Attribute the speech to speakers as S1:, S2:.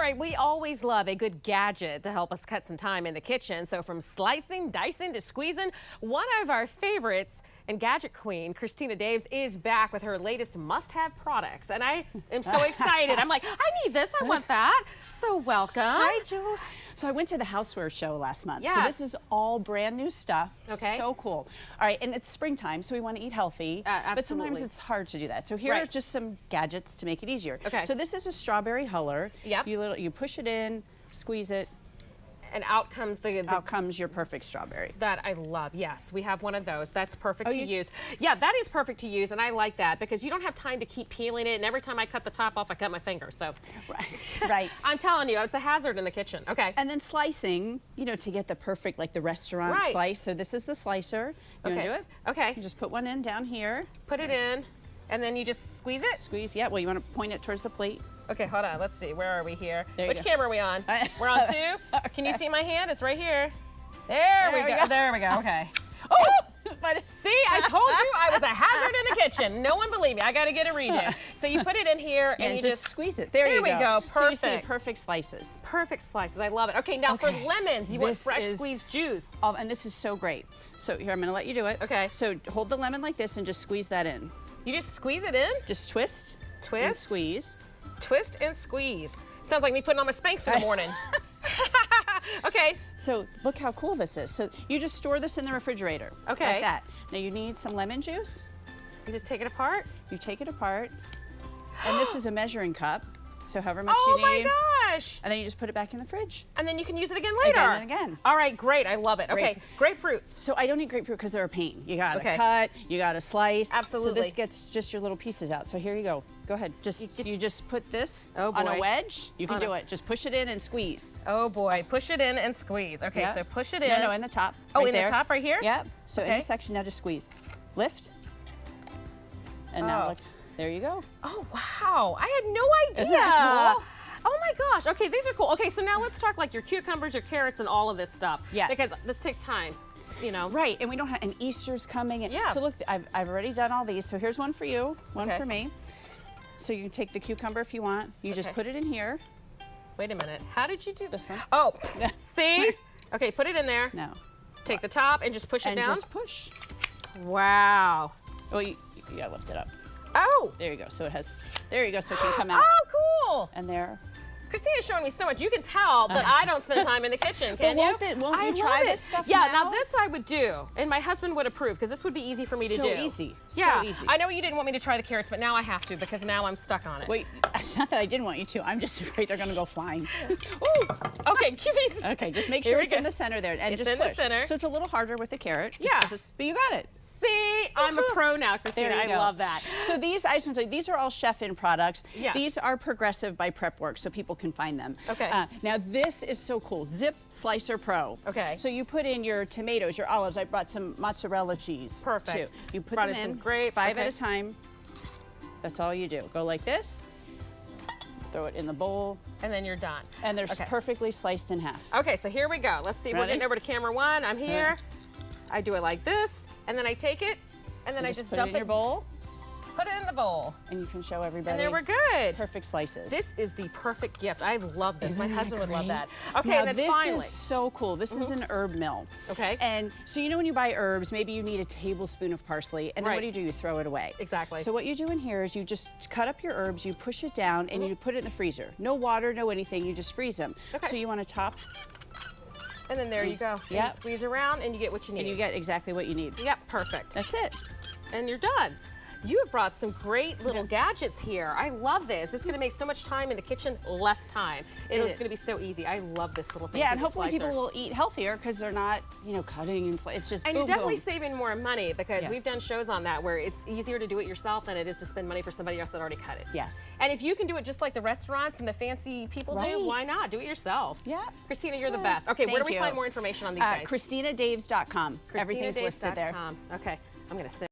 S1: right, we always love a good gadget to help us cut some time in the kitchen. So from slicing, dicing to squeezing, one of our favorites and Gadget Queen, Christina Daves, is back with her latest must-have products. And I am so excited. I'm like, I need this, I want that. So welcome.
S2: Hi, Joe. So I went to the Houseware show last month.
S1: Yes.
S2: So this is all brand new stuff.
S1: Okay.
S2: So cool. All right, and it's springtime, so we want to eat healthy.
S1: Absolutely.
S2: But sometimes it's hard to do that. So here are just some gadgets to make it easier.
S1: Okay.
S2: So this is a strawberry huller.
S1: Yep.
S2: You push it in, squeeze it.
S1: And out comes
S2: out comes your perfect strawberry.
S1: That I love. Yes, we have one of those. That's perfect to use. Yeah, that is perfect to use, and I like that because you don't have time to keep peeling it, and every time I cut the top off, I cut my finger. So,
S2: right.
S1: I'm telling you, it's a hazard in the kitchen. Okay.
S2: And then slicing, you know, to get the perfect, like the restaurant slice. So this is the slicer. You want to do it?
S1: Okay.
S2: You just put one in down here.
S1: Put it in, and then you just squeeze it?
S2: Squeeze, yeah. Well, you want to point it towards the plate.
S1: Okay, hold on. Let's see. Where are we here?
S2: Which
S1: camera are we on? We're on 2? Can you see my hand? It's right here. There we go. There we go. Okay. Oh! See, I told you I was a hazard in the kitchen. No one believed me. I got to get a redo. So you put it in here and you just
S2: squeeze it. There you go.
S1: There we go. Perfect.
S2: So you see perfect slices.
S1: Perfect slices. I love it. Okay, now for lemons, you want fresh squeezed juice.
S2: And this is so great. So here, I'm going to let you do it.
S1: Okay.
S2: So hold the lemon like this and just squeeze that in.
S1: You just squeeze it in?
S2: Just twist.
S1: Twist.
S2: And squeeze.
S1: Twist and squeeze. Sounds like me putting on my Spanx in the morning. Okay.
S2: So look how cool this is. So you just store this in the refrigerator.
S1: Okay.
S2: Like that. Now you need some lemon juice.
S1: You just take it apart?
S2: You take it apart. And this is a measuring cup. So however much you need.
S1: Oh my gosh.
S2: And then you just put it back in the fridge.
S1: And then you can use it again later.
S2: Again and again.
S1: All right, great. I love it. Okay, grapefruits.
S2: So I don't eat grapefruit because they're a pain. You got to cut, you got to slice.
S1: Absolutely.
S2: So this gets just your little pieces out. So here you go. Go ahead. You just put this on a wedge. You can do it. Just push it in and squeeze.
S1: Oh boy, push it in and squeeze. Okay, so push it in.
S2: No, in the top.
S1: Oh, in the top right here?
S2: Yep. So in this section, now just squeeze. Lift. And now look. There you go.
S1: Oh, wow. I had no idea.
S2: Isn't that cool?
S1: Oh my gosh. Okay, these are cool. Okay, so now let's talk like your cucumbers, your carrots, and all of this stuff.
S2: Yes.
S1: Because this takes time, you know.
S2: Right, and we don't have, and Easter's coming. And so look, I've already done all these. So here's one for you, one for me. So you can take the cucumber if you want. You just put it in here.
S1: Wait a minute. How did you do
S2: this one?
S1: Oh, see? Okay, put it in there.
S2: No.
S1: Take the top and just push it down.
S2: And just push.
S1: Wow.
S2: Well, you gotta lift it up.
S1: Oh.
S2: There you go. So it has, there you go, so it can come out.
S1: Oh, cool.
S2: And there.
S1: Christina's showing me so much. You can tell that I don't spend time in the kitchen, can you?
S2: Won't you try this stuff
S1: Yeah,
S2: now?
S1: now this I would do, and my husband would approve, because this would be easy for me to do.
S2: So easy.
S1: Yeah,
S2: so easy.
S1: I know you didn't want me to try the carrots, but now I have to, because now I'm stuck on it.
S2: Wait, it's not that I didn't want you to. I'm just afraid they're going to go flying.
S1: Ooh. Okay, give me.
S2: Okay, just make sure it's in the center there, and just
S1: in
S2: push.
S1: The center.
S2: So it's a little harder with the carrot.
S1: Yeah.
S2: But you got it.
S1: See, I'm a pro now, Christina. I love that.
S2: So these, I just want to say, these are all chef-in products.
S1: Yes.
S2: These are Progressive by Prepworks, so people can find them.
S1: Okay.
S2: Now this is so cool. Zip Slicer Pro.
S1: Okay.
S2: So you put in your tomatoes, your olives. I brought some mozzarella cheese.
S1: Perfect.
S2: Too. You put
S1: brought
S2: them
S1: in
S2: in
S1: some grapes.
S2: 5 at a time. That's all you do. Go like this. Throw it in the bowl.
S1: And then you're done.
S2: And they're perfectly sliced in half.
S1: Okay, so here we go. Let's see. We're getting over to camera 1. I'm here. I do it like this, and then I take it, and then I just dump it
S2: in your bowl.
S1: Put it in the bowl.
S2: And you can show everybody.
S1: And there we're good.
S2: Perfect slices.
S1: This is the perfect gift. I love this.
S2: Isn't
S1: My husband would love that. Okay,
S2: now,
S1: and then
S2: this
S1: finally.
S2: is so cool. This is an herb mill.
S1: Okay.
S2: And so you know when you buy herbs, maybe you need a tablespoon of parsley, and then what do? You throw it away.
S1: Exactly.
S2: So what you do in here is you just cut up your herbs, you push it down, and you put it in the freezer. No water, no anything. You just freeze them.
S1: Okay.
S2: So you want to top.
S1: And then there you go.
S2: Yep.
S1: And you squeeze around, and you get what you need.
S2: And you get exactly what you need.
S1: Yep, perfect.
S2: That's it.
S1: And you're done. You have brought some great little gadgets here. I love this. It's going to make so much time in the kitchen, less time. It's going to be so easy. I love this little thing.
S2: Yeah, and hopefully people will eat healthier because they're not, you know, cutting and it's just.
S1: And you're definitely saving more money because we've done shows on that where it's easier to do it yourself than it is to spend money for somebody else that already cut it.
S2: Yes.
S1: And if you can do it just like the restaurants and the fancy people do, why not? Do it yourself.
S2: Yeah.
S1: Christina, you're the best. Okay, where do we find more information on these guys?
S2: ChristinaDaves.com. Everything's listed there.
S1: Okay, I'm going to